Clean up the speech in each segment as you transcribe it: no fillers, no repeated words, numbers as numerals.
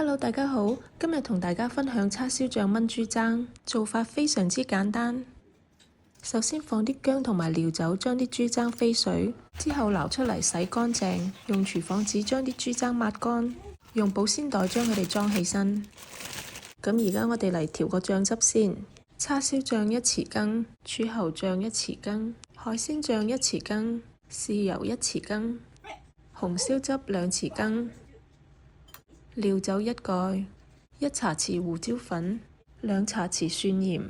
Hello， 大家好，今日同大家分享叉燒醬炆豬踭，做法非常之簡單。首先放啲薑同埋料酒，將啲豬踭飛水，之後撈出嚟洗乾淨，用廚房紙將啲豬踭抹乾，用保鮮袋將佢哋裝起身。咁而家我哋嚟調個醬汁先，叉燒醬1匙羹，柱侯醬1匙羹，海鮮醬1匙羹，豉油1匙羹，紅燒汁2匙羹。料酒1蓋，1茶匙胡椒粉，2茶匙蒜鹽，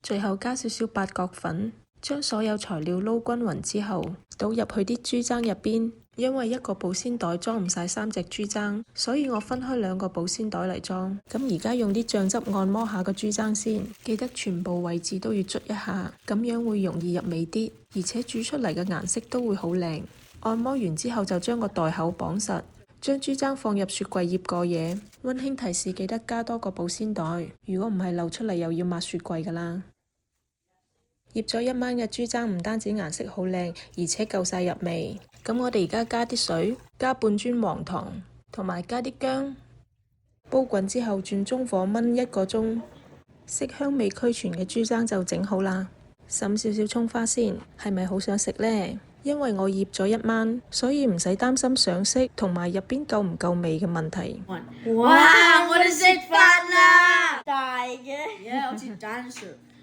最後加少少八角粉，將所有材料撈均勻之後，倒入去啲豬踭入邊。因為一個保鮮袋裝唔晒3隻豬踭，所以我分開2個保鮮袋嚟裝。咁而家用啲醬汁按摩下個豬踭先，記得全部位置都要捽一下，咁樣會容易入味啲，而且煮出嚟嘅顏色都會好靚。按摩完之後就將個袋口綁實。將豬踭放入雪櫃醃過夜。溫馨提示，記得加多個保鮮袋，如果唔係漏出嚟又要抹雪櫃㗎啦。醃咗1晚嘅豬踭唔單止顏色好靚，而且夠晒入味。咁我哋而家加啲水，加半磚黃糖，同埋加啲薑，煲滾之後轉中火炆1個鐘，色香味俱全嘅豬踭就整好啦。滲少少蔥花先，係咪好想食呢？因為我醃咗1晚，所以唔使擔心上色同埋入邊夠唔夠味嘅問題。哇！我哋食飯啦！大嘅，好似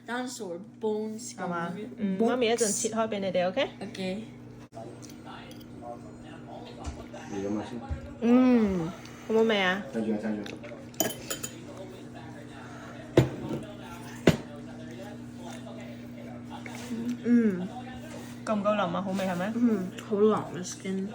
dinosaur bones 係嘛？媽咪一陣切開俾你哋 ，OK？ OK。好冇味啊？夠唔夠腍啊？好味係咪？好腍嘅 skin。